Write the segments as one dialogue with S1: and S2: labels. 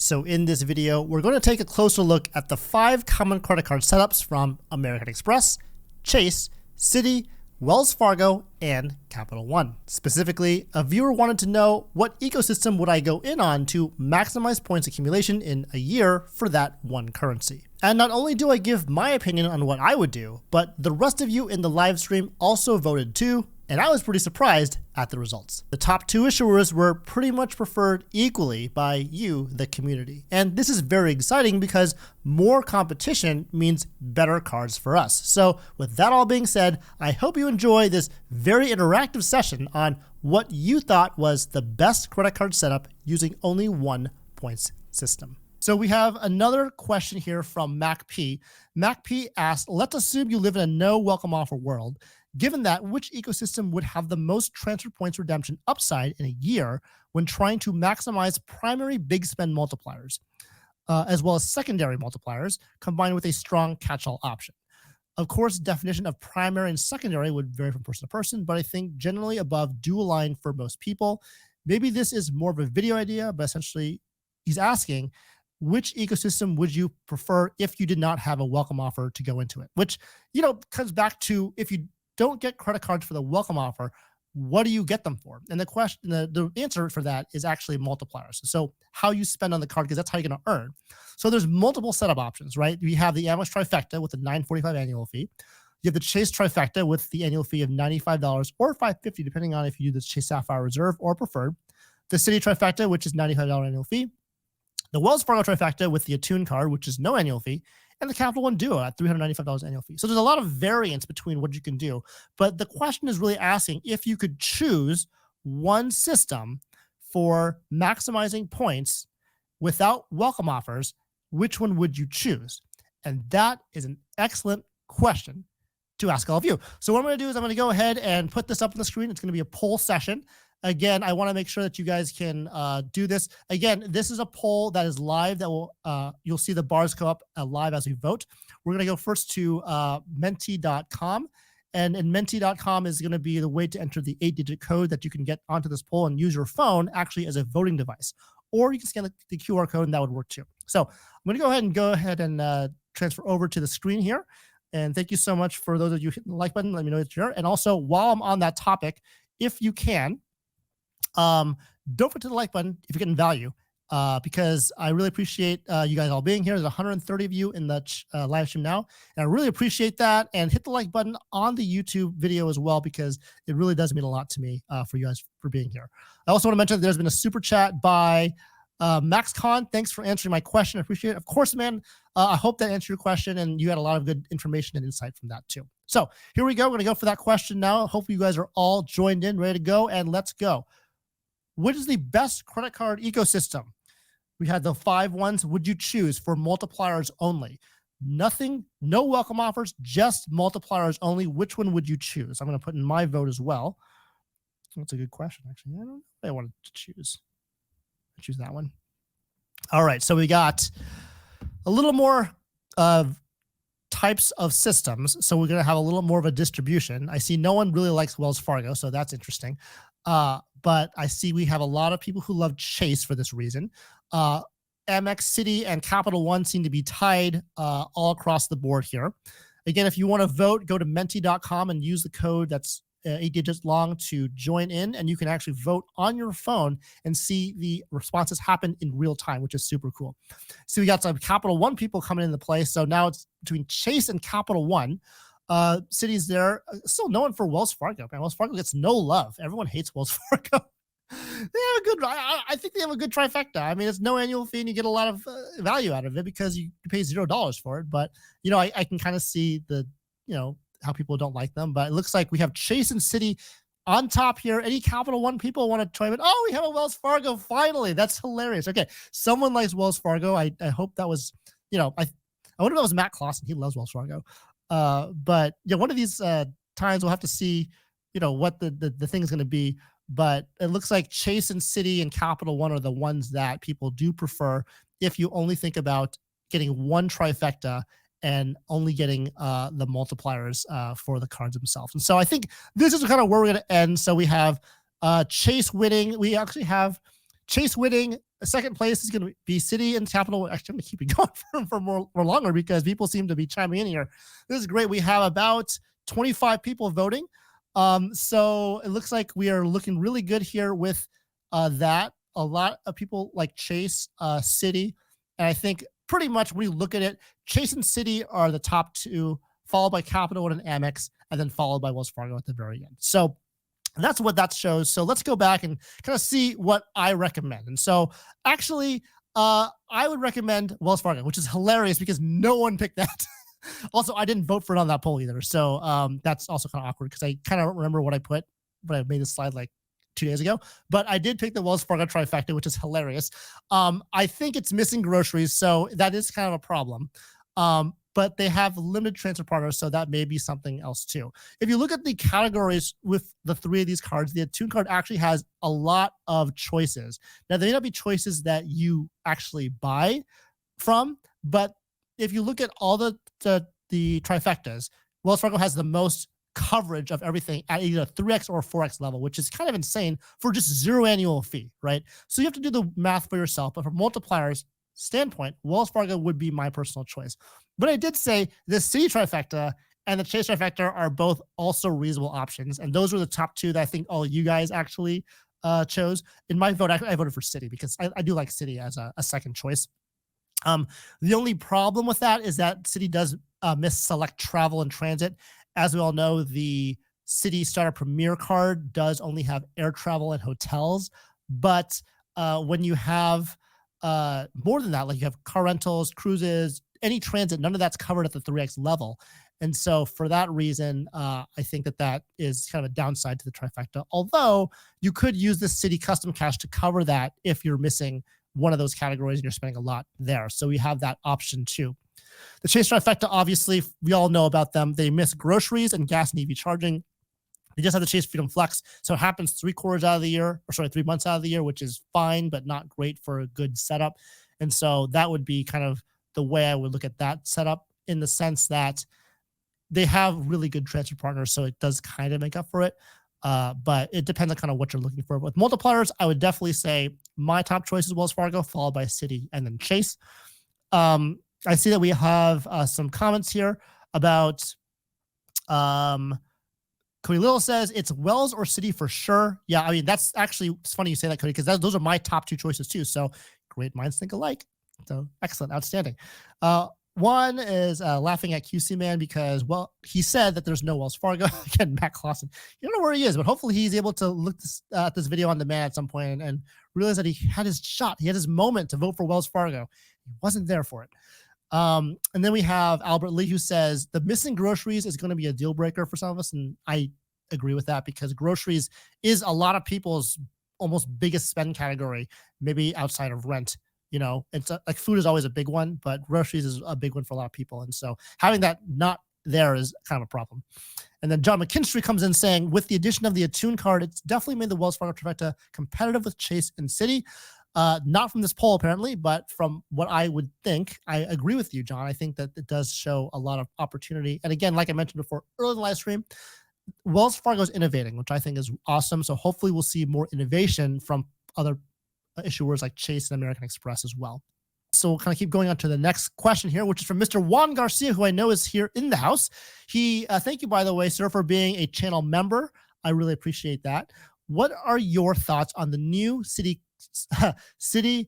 S1: So in this video, we're going to take a closer look at the 5 common credit card setups from American Express, Chase, Citi, Wells Fargo, and Capital One. Specifically, a viewer wanted to know what ecosystem would I go in on to maximize points accumulation in a year for that one currency. And not only do I give my opinion on what I would do, but the rest of you in the live stream also voted too, and I was pretty surprised at the results. The top 2 issuers were pretty much preferred equally by you, the community. And this is very exciting because more competition means better cards for us. So with that all being said, I hope you enjoy this very interactive session on what you thought was the best credit card setup using only one points system. So we have another question here from MacP. MacP asked, let's assume you live in a no welcome offer world. Given that, which ecosystem would have the most transfer points redemption upside in a year when trying to maximize primary big spend multipliers, as well as secondary multipliers, combined with a strong catch-all option? Of course, definition of primary and secondary would vary from person to person, but I think generally above do align for most people. Maybe this is more of a video idea, but essentially he's asking, which ecosystem would you prefer if you did not have a welcome offer to go into it? Which, comes back to, if you don't get credit cards for the welcome offer, what do you get them for? And the question, the answer for that is actually multipliers. So how you spend on the card, because that's how you're going to earn. So there's multiple setup options, right? We have the Amex trifecta with the $9.45 annual fee. You have the Chase trifecta with the annual fee of $95 or $550, depending on if you do the Chase Sapphire Reserve or Preferred. The Citi trifecta, which is $95 annual fee. The Wells Fargo trifecta with the Attune card, which is no annual fee. And the Capital One Duo at $395 annual fee. So there's a lot of variance between what you can do. But the question is really asking, if you could choose one system for maximizing points without welcome offers, which one would you choose? And that is an excellent question to ask all of you. So what I'm going to do is I'm going to go ahead and put this up on the screen. It's going to be a poll session. Again, I want to make sure that you guys can do this. Again, this is a poll that is live. That will you'll see the bars go up live as we vote. We're going to go first to menti.com. And in menti.com is going to be the way to enter the 8-digit code that you can get onto this poll and use your phone actually as a voting device. Or you can scan the QR code and that would work too. So I'm going to go ahead and transfer over to the screen here. And thank you so much for those of you hitting the like button. Let me know that you're here. And also, while I'm on that topic, if you can, don't forget to the like button if you're getting value, because I really appreciate you guys all being here. There's 130 of you in the live stream now, and I really appreciate that. And hit the like button on the YouTube video as well, because it really does mean a lot to me for you guys for being here. I also want to mention that there's been a super chat by MaxCon. Thanks for answering my question. I appreciate it. Of course, man. I hope that answered your question, and you had a lot of good information and insight from that too. So here we go. We're going to go for that question now. Hopefully you guys are all joined in, ready to go, and let's go. What is the best credit card ecosystem? We had the 5 ones. Would you choose for multipliers only? Nothing, no welcome offers, just multipliers only. Which one would you choose? I'm going to put in my vote as well. That's a good question, actually. I don't know if I wanted to choose. I choose that one. All right, so we got a little more types of systems. So we're going to have a little more of a distribution. I see no one really likes Wells Fargo, so that's interesting. But I see we have a lot of people who love Chase for this reason. Amex, Citi, and Capital One seem to be tied all across the board here. Again, if you want to vote, go to menti.com and use the code that's 8 digits long to join in, and you can actually vote on your phone and see the responses happen in real time, which is super cool. So we got some Capital One people coming into play. So now it's between Chase and Capital One. Citi's there. Still no one for Wells Fargo. Man, Wells Fargo gets no love. Everyone hates Wells Fargo. They have a good, I think they have a good trifecta. I mean, it's no annual fee and you get a lot of value out of it because you pay $0 for it. But, I can kind of see the, how people don't like them. But it looks like we have Chase and Citi on top here. Any Capital One people want to try it? Oh, we have a Wells Fargo finally. That's hilarious. Okay, someone likes Wells Fargo. I hope that was, I wonder if that was Matt Clausen. He loves Wells Fargo. But one of these times we'll have to see, what the thing is going to be. But it looks like Chase and Citi and Capital One are the ones that people do prefer if you only think about getting one trifecta and only getting the multipliers for the cards themselves. And so I think this is kind of where we're going to end. So we have Chase winning. We actually have Chase winning, second place is going to be Citi and Capital. Actually, I'm going to keep it going for more longer because people seem to be chiming in here. This is great. We have about 25 people voting. So it looks like we are looking really good here with that. A lot of people like Chase, Citi, and I think pretty much when you look at it, Chase and Citi are the top two, followed by Capital One and Amex, and then followed by Wells Fargo at the very end. So that's what that shows. So let's go back and kind of see what I recommend. And so actually, I would recommend Wells Fargo, which is hilarious because no one picked that. Also, I didn't vote for it on that poll either. So that's also kind of awkward because I kind of don't remember what I put, but I made this slide like 2 days ago. But I did pick the Wells Fargo trifecta, which is hilarious. I think it's missing groceries, so that is kind of a problem. But they have limited transfer partners, so that may be something else too. If you look at the categories with the three of these cards, the Attune card actually has a lot of choices. Now, they may not be choices that you actually buy from, but if you look at all the trifectas, Wells Fargo has the most coverage of everything at either 3x or 4x level, which is kind of insane for just zero annual fee, right? So you have to do the math for yourself, but from multipliers standpoint, Wells Fargo would be my personal choice. But I did say the Citi trifecta and the Chase trifecta are both also reasonable options, and those were the top two that I think all you guys actually chose. In my vote, I voted for Citi because I do like Citi as a second choice. The only problem with that is that Citi does miss select travel and transit. As we all know, the Citi Strata Premier card does only have air travel and hotels, but when you have more than that, like you have car rentals, cruises, any transit, none of that's covered at the 3x level. And so for that reason, I think that is kind of a downside to the trifecta. Although you could use the Citi custom cash to cover that if you're missing one of those categories and you're spending a lot there. So we have that option too. The Chase trifecta, obviously, we all know about them. They miss groceries and gas and EV charging. They just have the Chase Freedom Flex. So it happens 3 months out of the year, which is fine, but not great for a good setup. And so that would be kind of the way I would look at that setup, in the sense that they have really good transfer partners. So it does kind of make up for it. But it depends on kind of what you're looking for. With multipliers, I would definitely say my top choice is Wells Fargo, followed by Citi and then Chase. I see that we have some comments here about Cody Little says it's Wells or Citi for sure. Yeah, I mean, that's actually, it's funny you say that, Cody, because those are my top two choices too. So great minds think alike. So excellent, outstanding. One is laughing at QC Man because, well, he said that there's no Wells Fargo. Again, Matt Clausen. You don't know where he is, but hopefully he's able to look at this video on demand at some point and realize that he had his shot. He had his moment to vote for Wells Fargo. He wasn't there for it. And then we have Albert Lee, who says the missing groceries is going to be a deal breaker for some of us. And I agree with that, because groceries is a lot of people's almost biggest spend category, maybe outside of rent. You know, it's like food is always a big one, but groceries is a big one for a lot of people. And so having that not there is kind of a problem. And then John McKinstry comes in saying, with the addition of the Attune card, it's definitely made the Wells Fargo trifecta competitive with Chase and Citi. Not from this poll, apparently, but from what I would think. I agree with you, John. I think that it does show a lot of opportunity. And again, like I mentioned before, early in the live stream, Wells Fargo is innovating, which I think is awesome. So hopefully we'll see more innovation from other issuers like Chase and American Express as well. So we'll kind of keep going on to the next question here, which is from Mr. Juan Garcia, who I know is here in the house. He, thank you, by the way, sir, for being a channel member. I really appreciate that. What are your thoughts on the new Citi Strata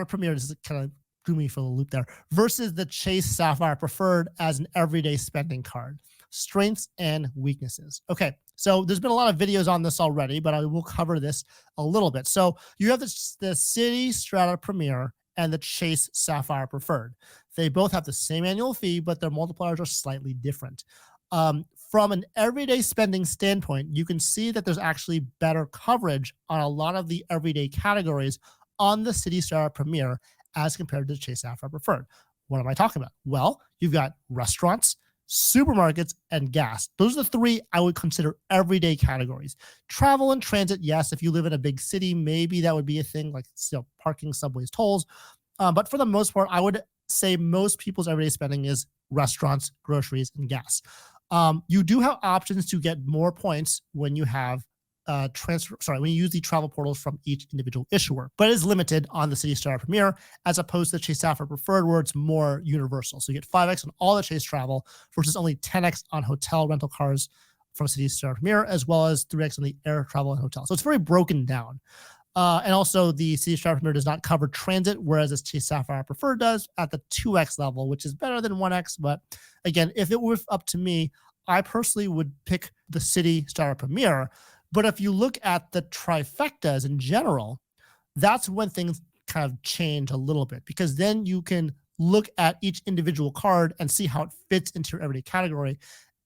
S1: Premier? This is kind of threw me for the loop there. Versus the Chase Sapphire Preferred as an everyday spending card. Strengths and weaknesses. Okay, so there's been a lot of videos on this already, but I will cover this a little bit. So you have the Citi Strata Premier and the Chase Sapphire Preferred. They both have the same annual fee, but their multipliers are slightly different. From an everyday spending standpoint, you can see that there's actually better coverage on a lot of the everyday categories on the Citi Strata Premier as compared to the Chase Sapphire Preferred. What am I talking about? Well, you've got restaurants, supermarkets, and gas. Those are the three I would consider everyday categories. Travel and transit, yes, if you live in a big city, maybe that would be a thing, like, you know, parking, subways, tolls. But for the most part, I would say most people's everyday spending is restaurants, groceries, and gas. You do have options to get more points when you have when you use the travel portals from each individual issuer, but it is limited on the Citi Strata Premier as opposed to the Chase Sapphire Preferred, where it's more universal. So you get 5x on all the Chase travel versus only 10x on hotel rental cars from Citi Strata Premier, as well as 3x on the air travel and hotel. So it's very broken down. And also, the Citi Strata Premier does not cover transit, whereas this Chase Sapphire Preferred does at the 2x level, which is better than 1x. But again, if it were up to me, I personally would pick the Citi Strata Premier. But if you look at the trifectas in general, that's when things kind of change a little bit, because then you can look at each individual card and see how it fits into your everyday category.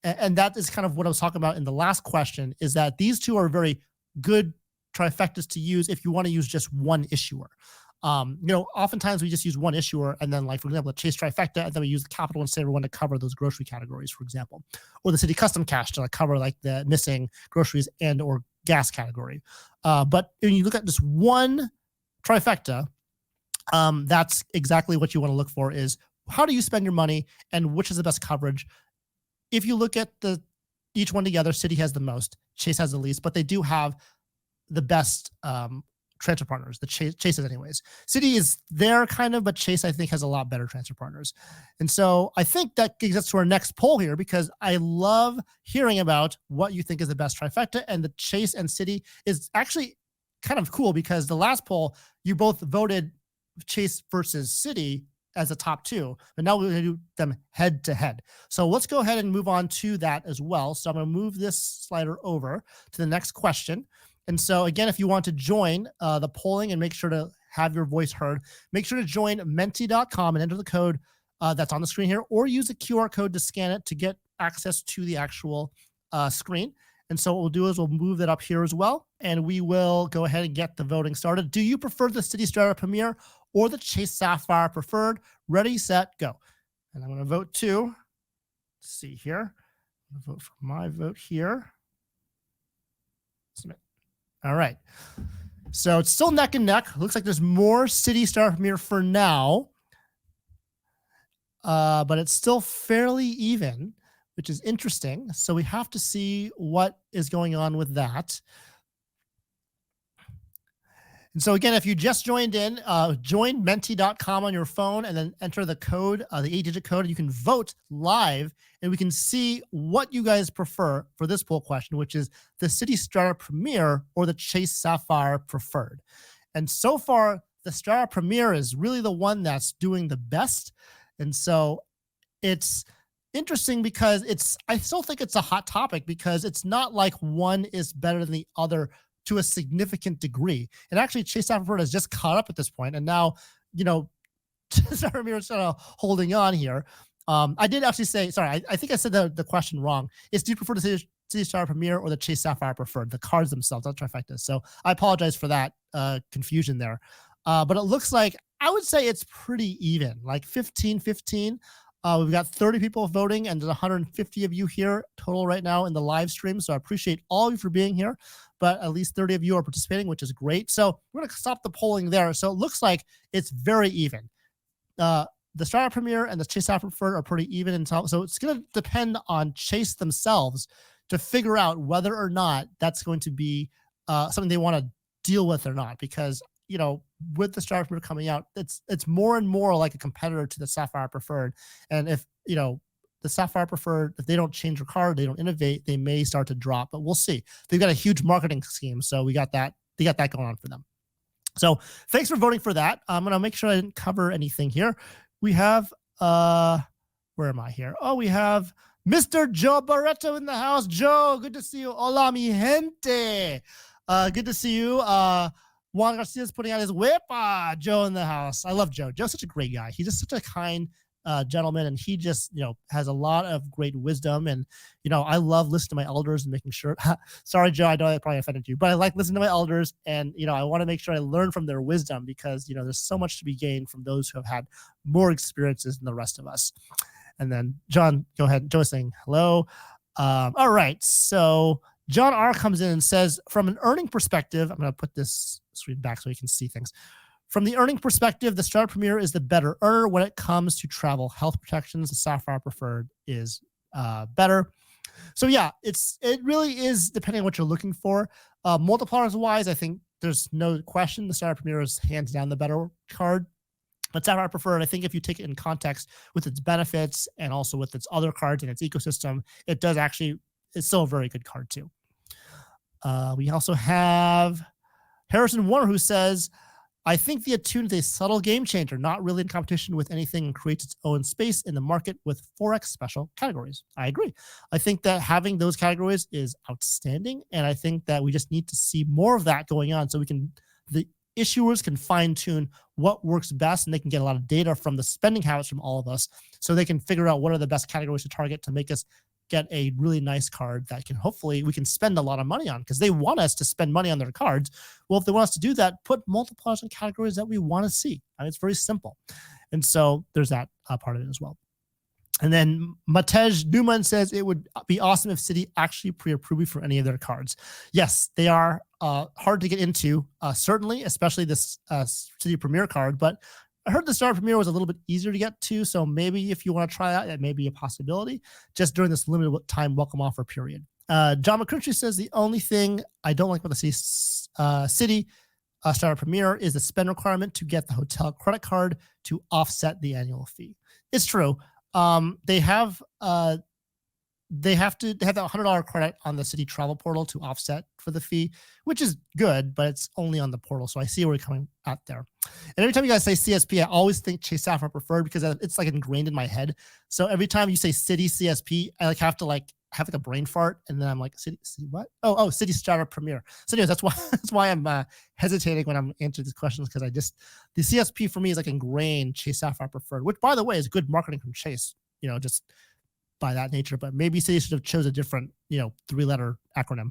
S1: And that is kind of what I was talking about in the last question, is that these two are very good trifectas to use if you want to use just one issuer. Oftentimes we just use one issuer, and then, like, for example, the Chase trifecta, and then we use the Capital One Standard One to cover those grocery categories, for example, or the Citi Custom Cash to cover like the missing groceries and or gas category. But when you look at just one trifecta, that's exactly what you want to look for: is how do you spend your money and which is the best coverage. If you look at each one together, Citi has the most, Chase has the least, but they do have the best transfer partners, the Chases anyways. Citi is there kind of, but Chase, I think, has a lot better transfer partners. And so I think that gets us to our next poll here, because I love hearing about what you think is the best trifecta. And the Chase and Citi is actually kind of cool, because the last poll, you both voted Chase versus Citi as a top two, but now we're going to do them head to head. So let's go ahead and move on to that as well. So I'm going to move this slider over to the next question. And so again, if you want to join the polling and make sure to have your voice heard, make sure to join menti.com and enter the code that's on the screen here, or use the QR code to scan it to get access to the actual screen. And so what we'll do is we'll move that up here as well, and we will go ahead and get the voting started. Do you prefer the Citi Strata Premier or the Chase Sapphire Preferred? Ready, set, go. And I'm going to vote too. Let's see here. I'm going to vote for my vote here. Submit. All right. So it's still neck and neck. Looks like there's more Citi Strata Premier for now. But it's still fairly even, which is interesting. So we have to see what is going on with that. And so again, if you just joined in, join menti.com on your phone and then enter the code, the 8-digit code, and you can vote live, and we can see what you guys prefer for this poll question, which is the Citi Strata Premier or the Chase Sapphire Preferred. And so far, the Strata Premier is really the one that's doing the best. And so it's interesting because I still think it's a hot topic, because it's not like one is better than the other to a significant degree. And actually, Chase Sapphire has just caught up at this point, and now, Strata Premier is sort of holding on here. I did actually say, sorry, I think I said the question wrong. It's, do you prefer the Citi Strata Premier or the Chase Sapphire Preferred? The cards themselves, not trifecta. So I apologize for that confusion there. But it looks like, I would say it's pretty even, like 15-15. We've got 30 people voting, and there's 150 of you here total right now in the live stream. So I appreciate all of you for being here, but at least 30 of you are participating, which is great. So we're going to stop the polling there. So it looks like it's very even. The Strata Premier and the Chase Sapphire Preferred are pretty even. And so it's going to depend on Chase themselves to figure out whether or not that's going to be something they want to deal with or not, because with the Strata Premier coming out, it's more and more like a competitor to the Sapphire Preferred. And if the Sapphire Preferred, if they don't change their card, they don't innovate, they may start to drop. But we'll see. They've got a huge marketing scheme, so we got that. They got that going on for them. So thanks for voting for that. I'm gonna make sure I didn't cover anything here. We have where am I here? Oh, we have Mr. Joe Barreto in the house. Joe, good to see you. Hola, mi gente. Good to see you. Juan Garcia's putting out his whip. Joe in the house. I love Joe. Joe's such a great guy. He's just such a kind gentleman, and he just has a lot of great wisdom. And I love listening to my elders and making sure. Sorry, Joe, I know I probably offended you, but I like listening to my elders, and I want to make sure I learn from their wisdom, because there's so much to be gained from those who have had more experiences than the rest of us. And then John, go ahead. Joe is saying hello. All right, so John R comes in and says, from an earning perspective, I'm going to put this screen back so you can see things. From the earning perspective, the Strata Premier is the better earner when it comes to travel health protections. The Sapphire Preferred is better. So yeah, it really is depending on what you're looking for. Multipliers wise, I think there's no question the Strata Premier is hands down the better card. But Sapphire Preferred, I think if you take it in context with its benefits and also with its other cards and its ecosystem, it does actually, it's still a very good card too. We also have Harrison Warner, who says, I think the Attune is a subtle game changer, not really in competition with anything, and creates its own space in the market with 4x special categories. I agree. I think that having those categories is outstanding, and I think that we just need to see more of that going on so the issuers can fine tune what works best, and they can get a lot of data from the spending habits from all of us so they can figure out what are the best categories to target to make us get a really nice card that can hopefully we can spend a lot of money on, because they want us to spend money on their cards. Well, if they want us to do that, put multipliers in categories that we want to see. I mean, it's very simple. And so there's that part of it as well. And then Matej Newman says it would be awesome if Citi actually pre-approved for any of their cards. Yes, they are hard to get into, certainly, especially this Citi Premier card, but I heard the Strata Premier was a little bit easier to get to, so maybe if you want to try that may be a possibility just during this limited time welcome offer period. John McCountry says the only thing I don't like about the Citi Strata Premier is the spend requirement to get the hotel credit card to offset the annual fee. It's true. They have that $100 credit on the Citi travel portal to offset for the fee, which is good, but it's only on the portal. So I see where you're coming at there. And every time you guys say CSP, I always think Chase Sapphire Preferred because it's like ingrained in my head. So every time you say Citi CSP, I have a brain fart, and then I'm like, Citi what? Oh, Citi Strata Premier. So anyways, that's why I'm hesitating when I'm answering these questions, because the CSP for me is like ingrained Chase Sapphire Preferred, which by the way is good marketing from Chase. Just by that nature, but maybe Citi should have chose a different, 3-letter acronym.